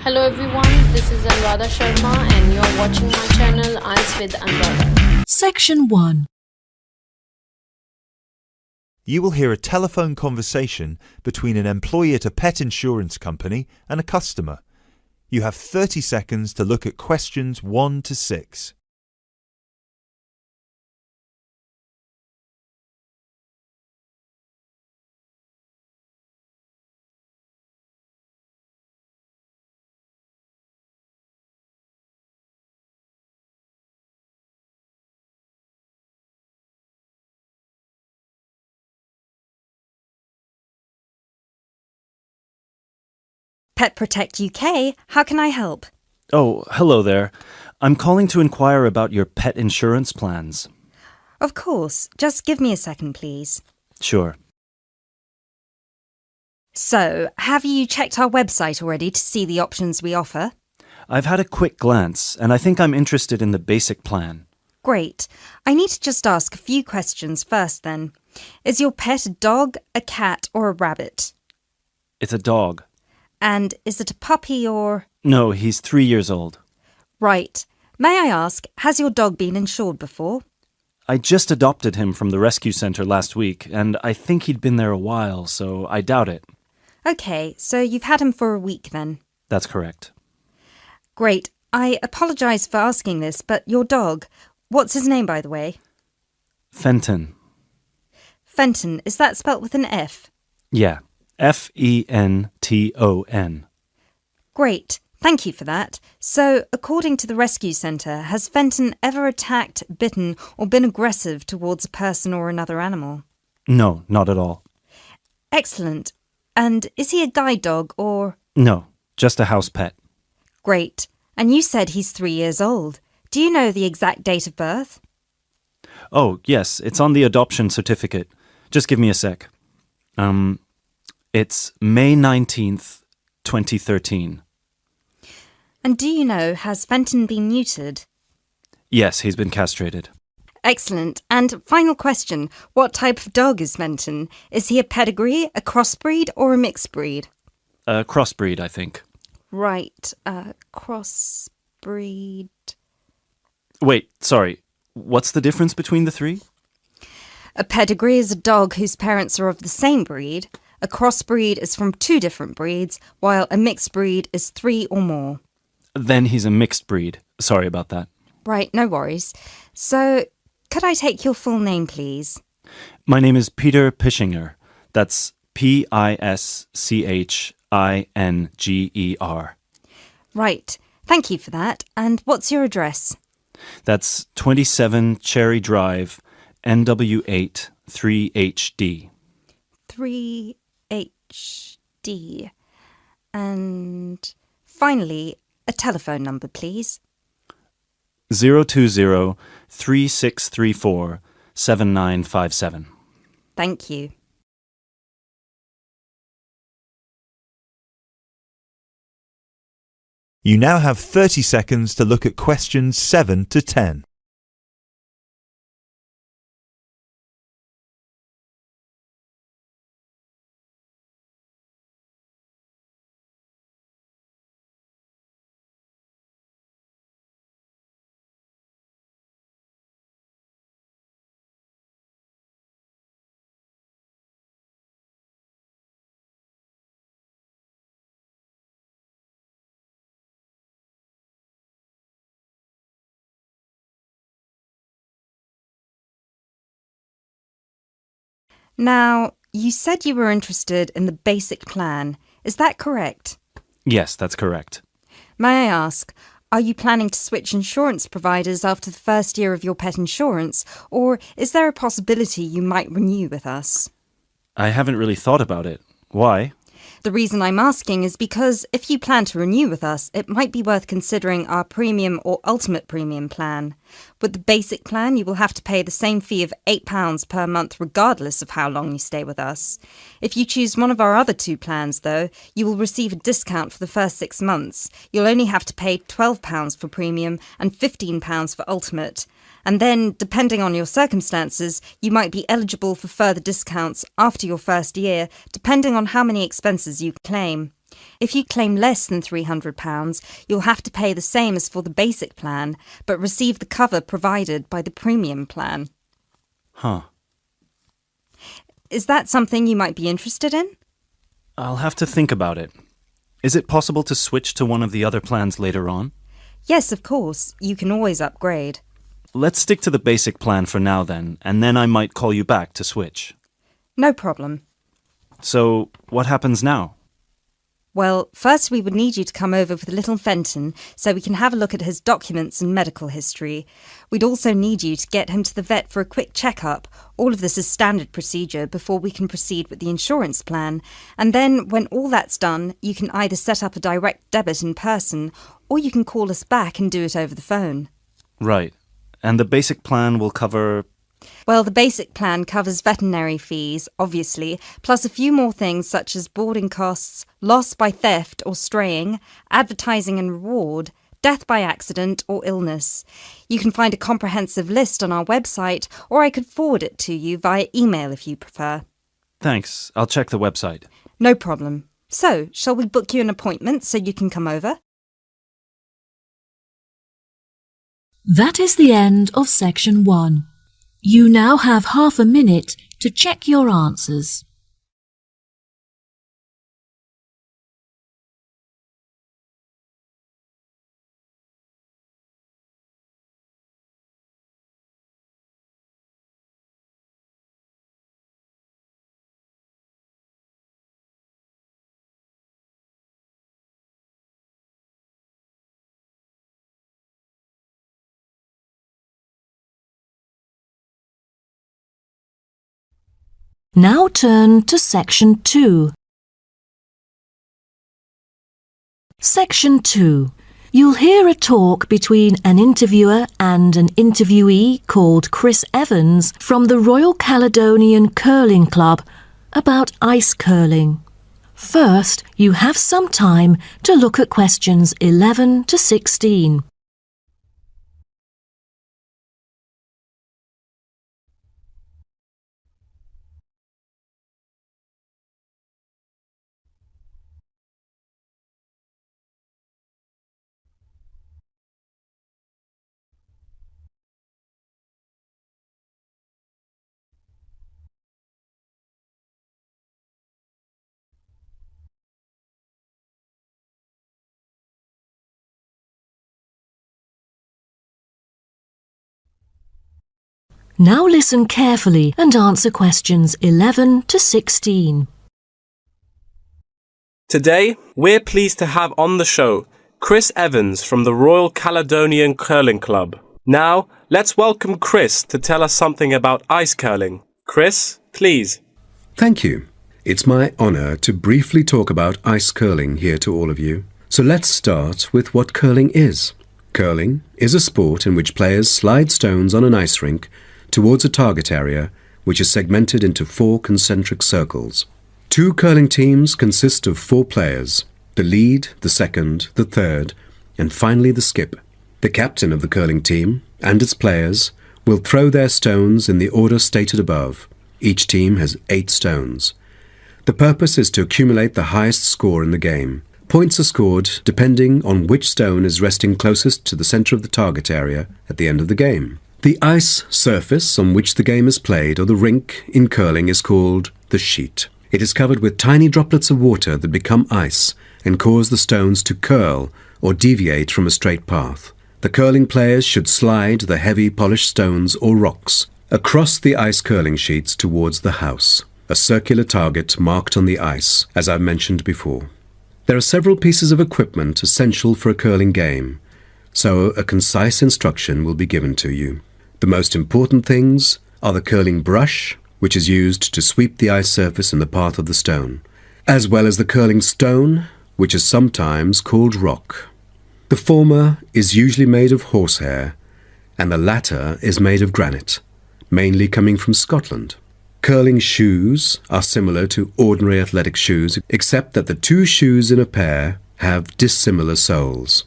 Hello everyone, this is ANURADHA Sharma and you're watching my channel IELTS with ANURADHA. Section 1. You will hear a telephone conversation between an employee at a pet insurance company and a customer. You have 30 seconds to look at questions 1 to 6. Pet Protect UK, how can I help? Oh, hello there. I'm calling to inquire about your pet insurance plans. Of course, just give me a second, please. Sure. So, have you checked our website already to see the options we offer? I've had a quick glance, and I think I'm interested in the basic plan. Great. I need to just ask a few questions first then. Is your pet a dog, a cat, or a rabbit? It's a dog. And is it a puppy or... No, he's 3 years old. Right. May I ask, has your dog been insured before? I just adopted him from the rescue center last week, and I think he'd been there a while, so I doubt it. Okay, so you've had him for a week then? That's correct. Great. I apologise for asking this, but your dog, what's his name by the way? Fenton. Fenton, is that spelt with an F? Yeah. Fenton. Great. Thank you for that. So, according to the rescue centre, has Fenton ever attacked, bitten or been aggressive towards a person or another animal? No, not at all. Excellent. And is he a guide dog or... No, just a house pet. Great. And you said he's 3 years old. Do you know the exact date of birth? Oh, yes, it's on the adoption certificate. Just give me a sec. It's May 19th, 2013. And do you know, has Fenton been neutered? Yes, he's been castrated. Excellent. And final question, what type of dog is Fenton? Is he a pedigree, a crossbreed or a mixed breed? A crossbreed, I think. Right, crossbreed... Wait, sorry. What's the difference between the three? A pedigree is a dog whose parents are of the same breed. A crossbreed is from 2 different breeds, while a mixed breed is 3 or more. Then he's a mixed breed. Sorry about that. Right, no worries. So, could I take your full name, please? My name is Peter Pischinger. That's Pischinger. Right, thank you for that. And what's your address? That's 27 Cherry Drive, NW8 3HD. 3HD. And finally, a telephone number, please. 020-3634-7957. Thank you. You now have 30 seconds to look at questions 7 to 10. Now, you said you were interested in the basic plan. Is that correct? Yes, that's correct. May I ask, are you planning to switch insurance providers after the first year of your pet insurance, or is there a possibility you might renew with us? I haven't really thought about it. Why? The reason I'm asking is because if you plan to renew with us, it might be worth considering our premium or ultimate premium plan. With the basic plan, you will have to pay the same fee of £8 per month regardless of how long you stay with us. If you choose one of our other 2 plans, though, you will receive a discount for the first 6 months. You'll only have to pay £12 for premium and £15 for ultimate. And then, depending on your circumstances, you might be eligible for further discounts after your first year, depending on how many expenses you claim. If you claim less than £300, you'll have to pay the same as for the basic plan, but receive the cover provided by the premium plan. Huh. Is that something you might be interested in? I'll have to think about it. Is it possible to switch to one of the other plans later on? Yes, of course. You can always upgrade. Let's stick to the basic plan for now then, and then I might call you back to switch. No problem. So, what happens now? Well, first we would need you to come over with little Fenton so we can have a look at his documents and medical history. We'd also need you to get him to the vet for a quick checkup. All of this is standard procedure before we can proceed with the insurance plan. And then, when all that's done, you can either set up a direct debit in person or you can call us back and do it over the phone. Right. And the basic plan will cover... Well, the basic plan covers veterinary fees, obviously, plus a few more things such as boarding costs, loss by theft or straying, advertising and reward, death by accident or illness. You can find a comprehensive list on our website, or I could forward it to you via email if you prefer. Thanks. I'll check the website. No problem. So, shall we book you an appointment so you can come over? That is the end of section 1. You now have half a minute to check your answers. Now turn to section 2. Section 2. You'll hear a talk between an interviewer and an interviewee called Chris Evans from the Royal Caledonian Curling Club about ice curling. First, you have some time to look at questions 11 to 16. Now listen carefully and answer questions 11 to 16. Today, we're pleased to have on the show Chris Evans from the Royal Caledonian Curling Club. Now, let's welcome Chris to tell us something about ice curling. Chris, please. Thank you. It's my honour to briefly talk about ice curling here to all of you. So let's start with what curling is. Curling is a sport in which players slide stones on an ice rink towards a target area which is segmented into 4 concentric circles. 2 curling teams consist of 4 players, the lead, the second, the third, and finally the skip. The captain of the curling team and its players will throw their stones in the order stated above. Each team has 8 stones. The purpose is to accumulate the highest score in the game. Points are scored depending on which stone is resting closest to the centre of the target area at the end of the game. The ice surface on which the game is played, or the rink in curling, is called the sheet. It is covered with tiny droplets of water that become ice and cause the stones to curl or deviate from a straight path. The curling players should slide the heavy polished stones or rocks across the ice curling sheets towards the house, a circular target marked on the ice, as I've mentioned before. There are several pieces of equipment essential for a curling game, so a concise instruction will be given to you. The most important things are the curling brush, which is used to sweep the ice surface in the path of the stone, as well as the curling stone, which is sometimes called rock. The former is usually made of horsehair, and the latter is made of granite, mainly coming from Scotland. Curling shoes are similar to ordinary athletic shoes, except that the 2 shoes in a pair have dissimilar soles.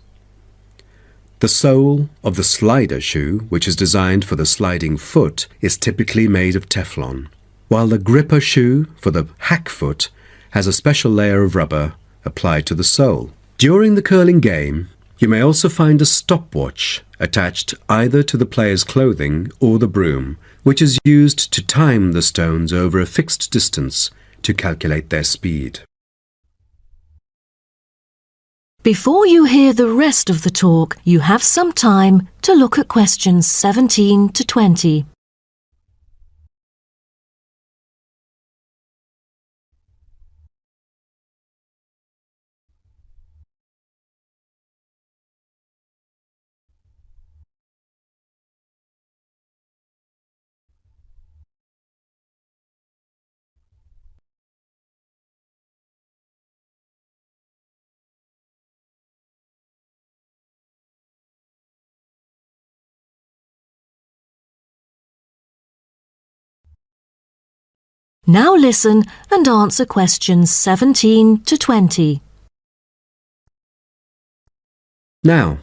The sole of the slider shoe, which is designed for the sliding foot, is typically made of Teflon, while the gripper shoe for the hack foot has a special layer of rubber applied to the sole. During the curling game, you may also find a stopwatch attached either to the player's clothing or the broom, which is used to time the stones over a fixed distance to calculate their speed. Before you hear the rest of the talk, you have some time to look at questions 17 to 20. Now listen and answer questions 17 to 20. Now,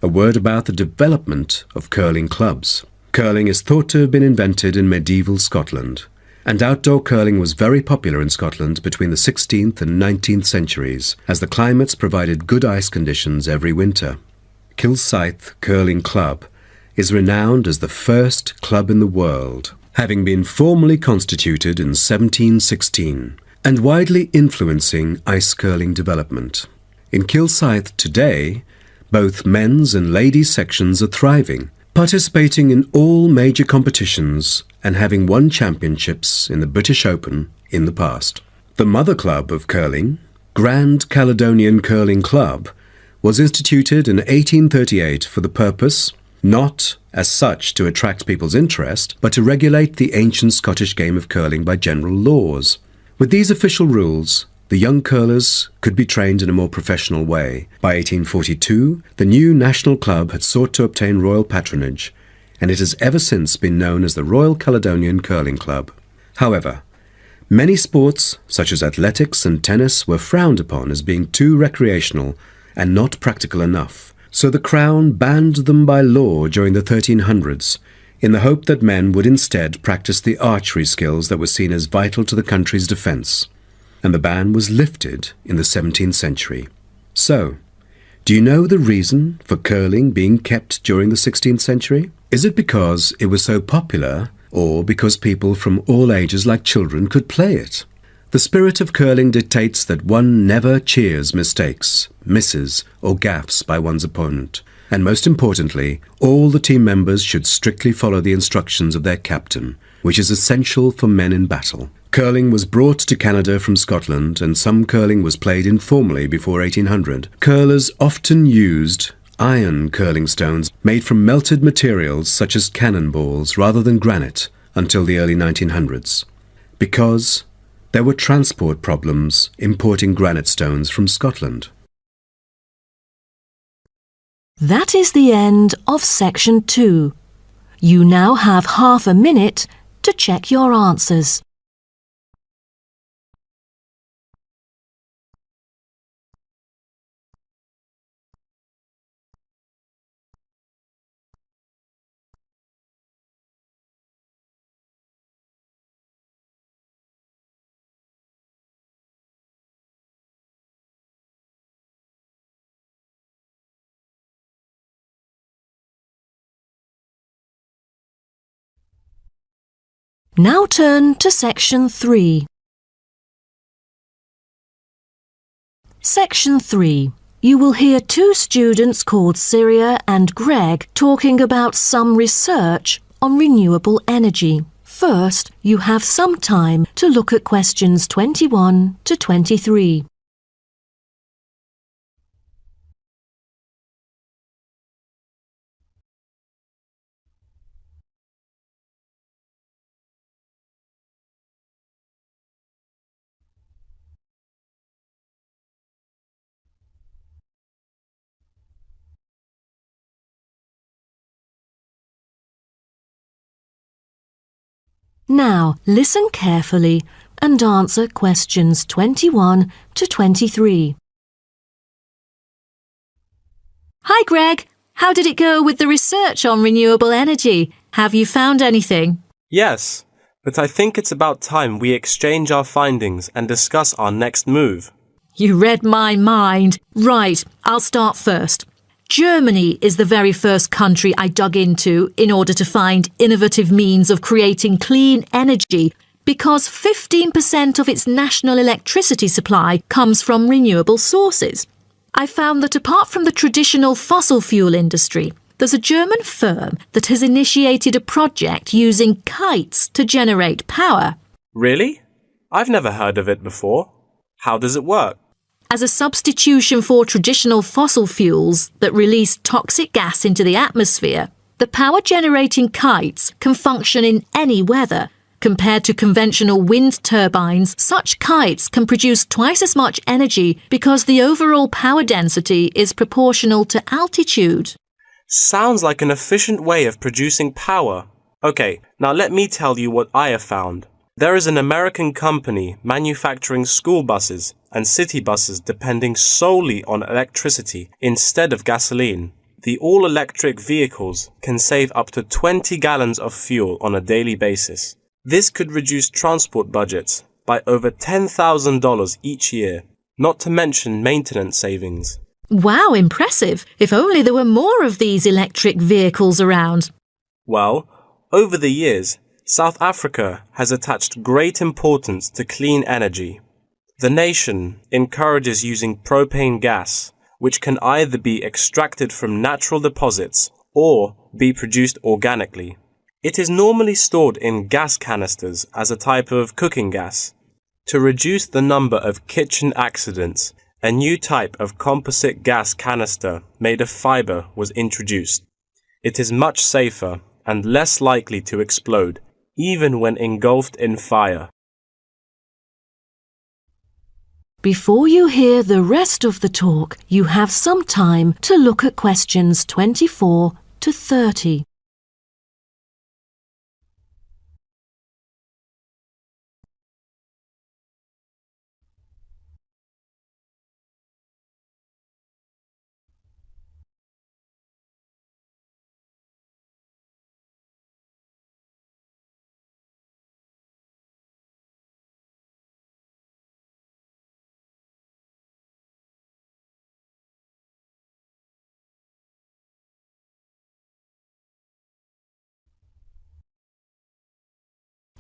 a word about the development of curling clubs. Curling is thought to have been invented in medieval Scotland, and outdoor curling was very popular in Scotland between the 16th and 19th centuries, as the climates provided good ice conditions every winter. Kilsyth Curling Club is renowned as the first club in the world, having been formally constituted in 1716 and widely influencing ice curling development. In Kilsyth today, both men's and ladies' sections are thriving, participating in all major competitions and having won championships in the British Open in the past. The mother club of curling, Grand Caledonian Curling Club, was instituted in 1838 for the purpose, not as such to attract people's interest, but to regulate the ancient Scottish game of curling by general laws. With these official rules, the young curlers could be trained in a more professional way. By 1842, the new national club had sought to obtain royal patronage, and it has ever since been known as the Royal Caledonian Curling Club. However, many sports, such as athletics and tennis, were frowned upon as being too recreational and not practical enough. So the Crown banned them by law during the 1300s, in the hope that men would instead practice the archery skills that were seen as vital to the country's defence. And the ban was lifted in the 17th century. So, do you know the reason for curling being kept during the 16th century? Is it because it was so popular, or because people from all ages like children could play it? The spirit of curling dictates that one never cheers mistakes, misses, or gaffes by one's opponent. And most importantly, all the team members should strictly follow the instructions of their captain, which is essential for men in battle. Curling was brought to Canada from Scotland, and some curling was played informally before 1800. Curlers often used iron curling stones made from melted materials such as cannonballs rather than granite until the early 1900s, because there were transport problems importing granite stones from Scotland. That is the end of section 2. You now have half a minute to check your answers. Now turn to section 3. Section 3. You will hear two students called Syria and Greg talking about some research on renewable energy. First, you have some time to look at questions 21 to 23. Now, listen carefully and answer questions 21 to 23. Hi, Greg. How did it go with the research on renewable energy? Have you found anything? Yes, but I think it's about time we exchange our findings and discuss our next move. You read my mind. Right, I'll start first. Germany is the very first country I dug into in order to find innovative means of creating clean energy because 15% of its national electricity supply comes from renewable sources. I found that apart from the traditional fossil fuel industry, there's a German firm that has initiated a project using kites to generate power. Really? I've never heard of it before. How does it work? As a substitution for traditional fossil fuels that release toxic gas into the atmosphere, the power-generating kites can function in any weather. Compared to conventional wind turbines, such kites can produce twice as much energy because the overall power density is proportional to altitude. Sounds like an efficient way of producing power. Okay, now let me tell you what I have found. There is an American company manufacturing school buses and city buses depending solely on electricity instead of gasoline. The all-electric vehicles can save up to 20 gallons of fuel on a daily basis. This could reduce transport budgets by over $10,000 each year, not to mention maintenance savings. Wow, impressive. If only there were more of these electric vehicles around. Well, over the years, South Africa has attached great importance to clean energy. The nation encourages using propane gas, which can either be extracted from natural deposits or be produced organically. It is normally stored in gas canisters as a type of cooking gas. To reduce the number of kitchen accidents, a new type of composite gas canister made of fiber was introduced. It is much safer and less likely to explode, even when engulfed in fire. Before you hear the rest of the talk, you have some time to look at questions 24 to 30.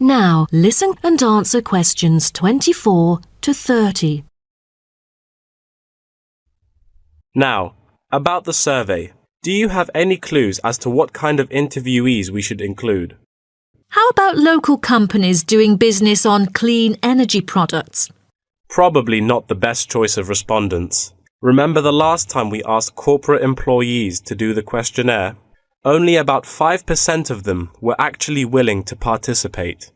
Now, listen and answer questions 24 to 30. Now, about the survey. Do you have any clues as to what kind of interviewees we should include? How about local companies doing business on clean energy products? Probably not the best choice of respondents. Remember the last time we asked corporate employees to do the questionnaire? Only about 5% of them were actually willing to participate.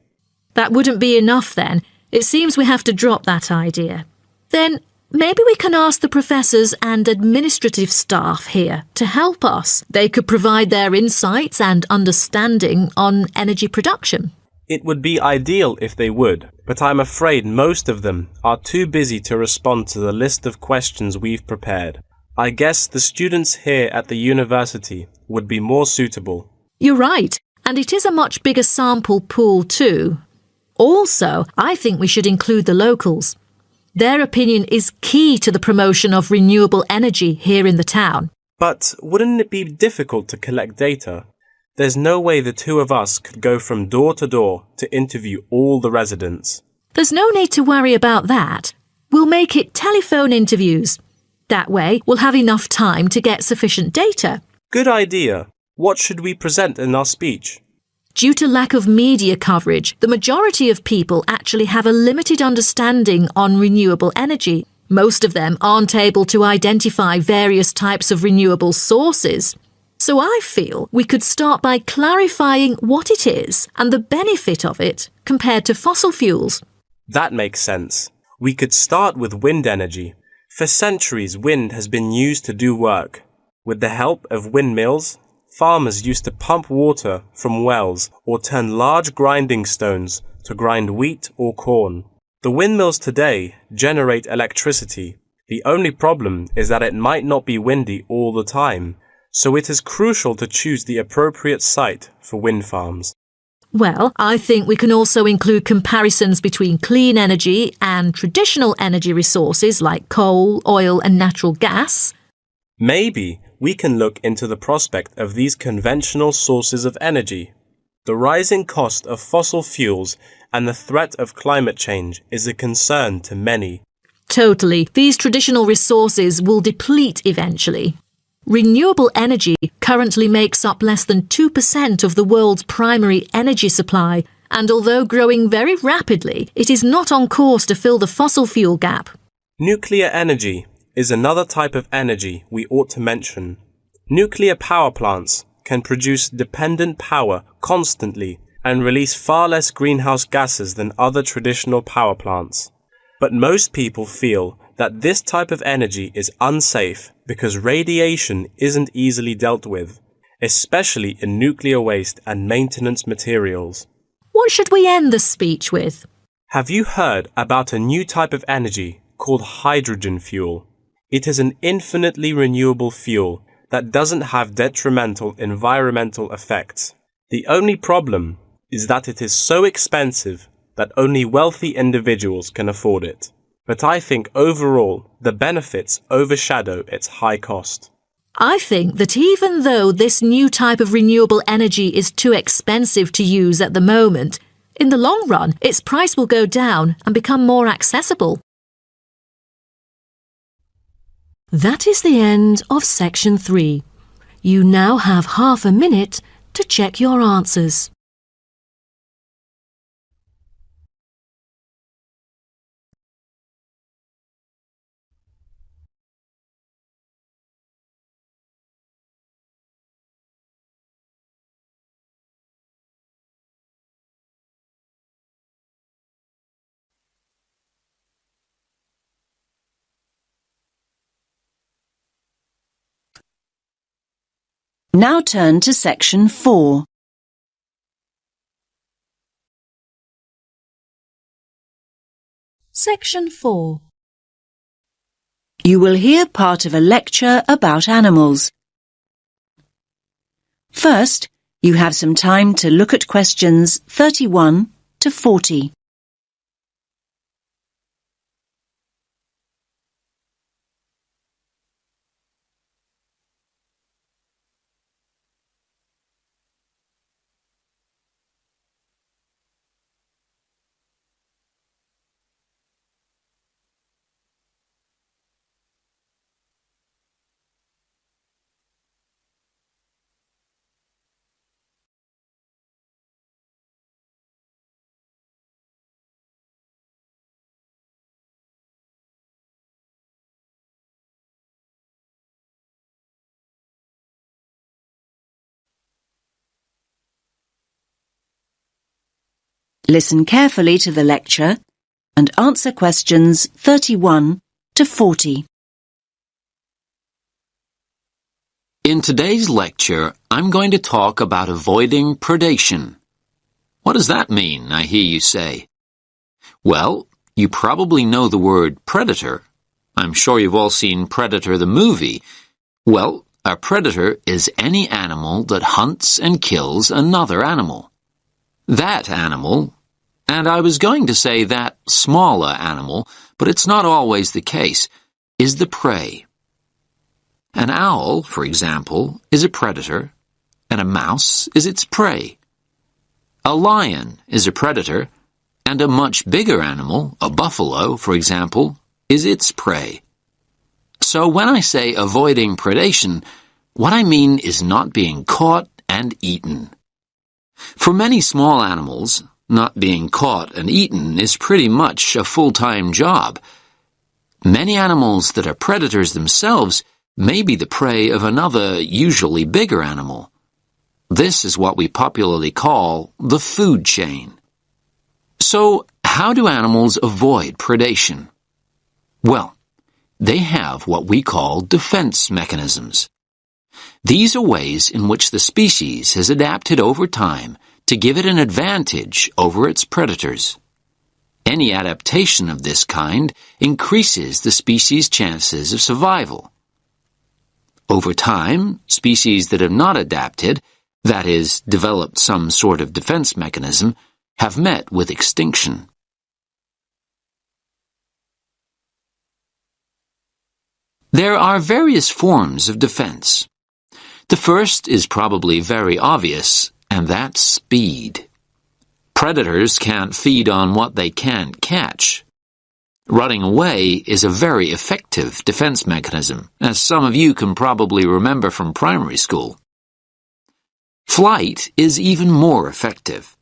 That wouldn't be enough then. It seems we have to drop that idea. Then maybe we can ask the professors and administrative staff here to help us. They could provide their insights and understanding on energy production. It would be ideal if they would, but I'm afraid most of them are too busy to respond to the list of questions we've prepared. I guess the students here at the university would be more suitable. You're right, and it is a much bigger sample pool too. Also, I think we should include the locals. Their opinion is key to the promotion of renewable energy here in the town. But wouldn't it be difficult to collect data? There's no way the two of us could go from door to door to interview all the residents. There's no need to worry about that. We'll make it telephone interviews. That way, we'll have enough time to get sufficient data. Good idea. What should we present in our speech? Due to lack of media coverage, the majority of people actually have a limited understanding on renewable energy. Most of them aren't able to identify various types of renewable sources. So I feel we could start by clarifying what it is and the benefit of it compared to fossil fuels. That makes sense. We could start with wind energy. For centuries, wind has been used to do work. With the help of windmills, farmers used to pump water from wells or turn large grinding stones to grind wheat or corn. The windmills today generate electricity. The only problem is that it might not be windy all the time, so it is crucial to choose the appropriate site for wind farms. Well, I think we can also include comparisons between clean energy and traditional energy resources like coal, oil and natural gas. Maybe we can look into the prospect of these conventional sources of energy. The rising cost of fossil fuels and the threat of climate change is a concern to many. Totally. These traditional resources will deplete eventually. Renewable energy currently makes up less than 2% of the world's primary energy supply, and although growing very rapidly, it is not on course to fill the fossil fuel gap. Nuclear energy is another type of energy we ought to mention. Nuclear power plants can produce dependent power constantly and release far less greenhouse gases than other traditional power plants. But most people feel that this type of energy is unsafe because radiation isn't easily dealt with, especially in nuclear waste and maintenance materials. What should we end the speech with? Have you heard about a new type of energy called hydrogen fuel? It is an infinitely renewable fuel that doesn't have detrimental environmental effects. The only problem is that it is so expensive that only wealthy individuals can afford it. But I think overall the benefits overshadow its high cost. I think that even though this new type of renewable energy is too expensive to use at the moment, in the long run its price will go down and become more accessible. That is the end of section 3. You now have half a minute to check your answers. Now turn to section 4. Section 4. You will hear part of a lecture about animals. First, you have some time to look at questions 31 to 40. Listen carefully to the lecture and answer questions 31 to 40. In today's lecture, I'm going to talk about avoiding predation. What does that mean, I hear you say? Well, you probably know the word predator. I'm sure you've all seen Predator the movie. Well, a predator is any animal that hunts and kills another animal. That animal, and I was going to say that smaller animal, but it's not always the case, is the prey. An owl, for example, is a predator, and a mouse is its prey. A lion is a predator, and a much bigger animal, a buffalo, for example, is its prey. So when I say avoiding predation, what I mean is not being caught and eaten. For many small animals, not being caught and eaten is pretty much a full-time job. Many animals that are predators themselves may be the prey of another, usually bigger animal. This is what we popularly call the food chain. So, how do animals avoid predation? Well, they have what we call defense mechanisms. These are ways in which the species has adapted over time to give it an advantage over its predators. Any adaptation of this kind increases the species' chances of survival. Over time, species that have not adapted, that is, developed some sort of defense mechanism, have met with extinction. There are various forms of defense. The first is probably very obvious, and that's speed. Predators can't feed on what they can't catch. Running away is a very effective defense mechanism, as some of you can probably remember from primary school. Flight is even more effective.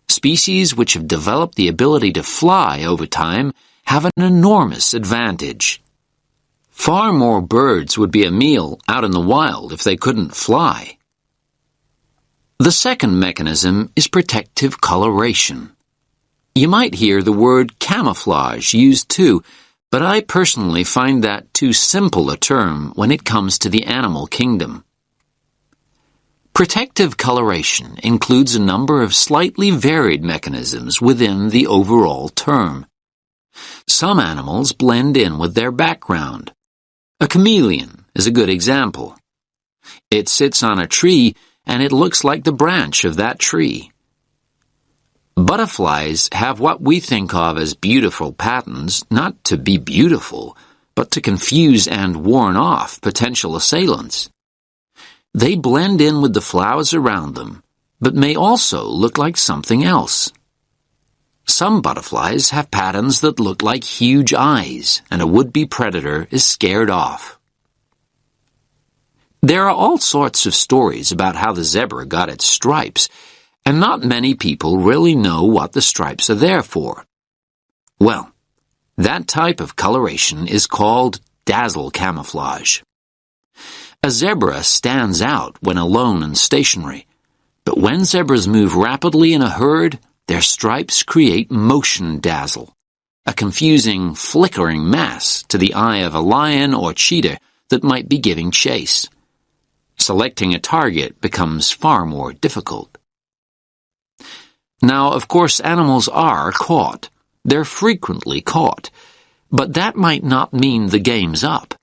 Species which have developed the ability to fly over time have an enormous advantage. Far more birds would be a meal out in the wild if they couldn't fly. The second mechanism is protective coloration. You might hear the word camouflage used too, but I personally find that too simple a term when it comes to the animal kingdom. Protective coloration includes a number of slightly varied mechanisms within the overall term. Some animals blend in with their background. A chameleon is a good example. It sits on a tree and it looks like the branch of that tree. Butterflies have what we think of as beautiful patterns, not to be beautiful, but to confuse and warn off potential assailants. They blend in with the flowers around them, but may also look like something else. Some butterflies have patterns that look like huge eyes, and a would-be predator is scared off. There are all sorts of stories about how the zebra got its stripes, and not many people really know what the stripes are there for. Well, that type of coloration is called dazzle camouflage. A zebra stands out when alone and stationary, but when zebras move rapidly in a herd, their stripes create motion dazzle, a confusing, flickering mass to the eye of a lion or cheetah that might be giving chase. Selecting a target becomes far more difficult. Now, of course, animals are caught. They're frequently caught, but that might not mean the game's up.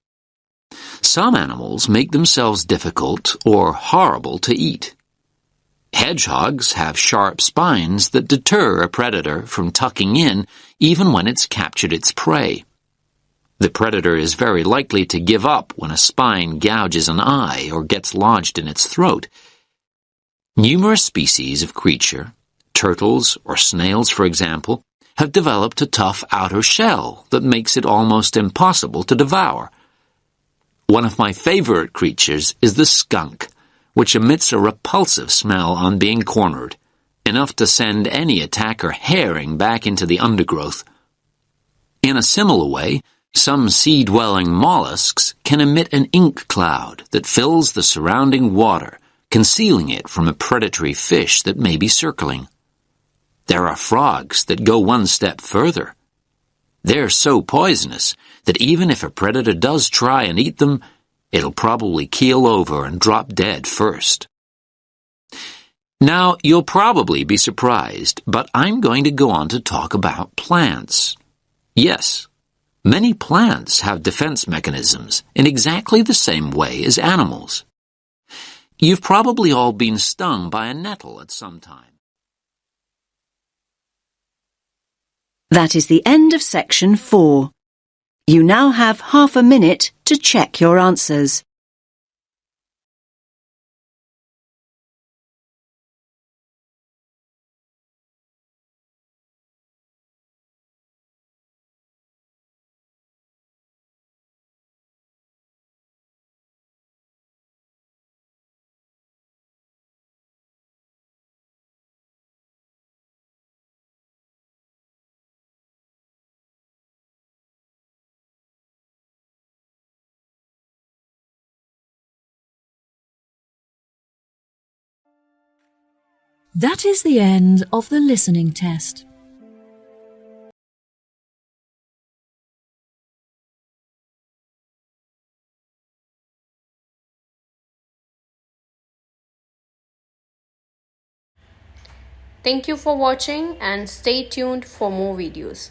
Some animals make themselves difficult or horrible to eat. Hedgehogs have sharp spines that deter a predator from tucking in even when it's captured its prey. The predator is very likely to give up when a spine gouges an eye or gets lodged in its throat. Numerous species of creature, turtles or snails for example, have developed a tough outer shell that makes it almost impossible to devour. One of my favorite creatures is the skunk, which emits a repulsive smell on being cornered, enough to send any attacker herring back into the undergrowth. In a similar way, some sea-dwelling mollusks can emit an ink cloud that fills the surrounding water, concealing it from a predatory fish that may be circling. There are frogs that go one step further. They're so poisonous that even if a predator does try and eat them, it'll probably keel over and drop dead first. Now, you'll probably be surprised, but I'm going to go on to talk about plants. Yes, many plants have defense mechanisms in exactly the same way as animals. You've probably all been stung by a nettle at some time. That is the end of section 4. You now have half a minute to check your answers. That is the end of the listening test. Thank you for watching and stay tuned for more videos.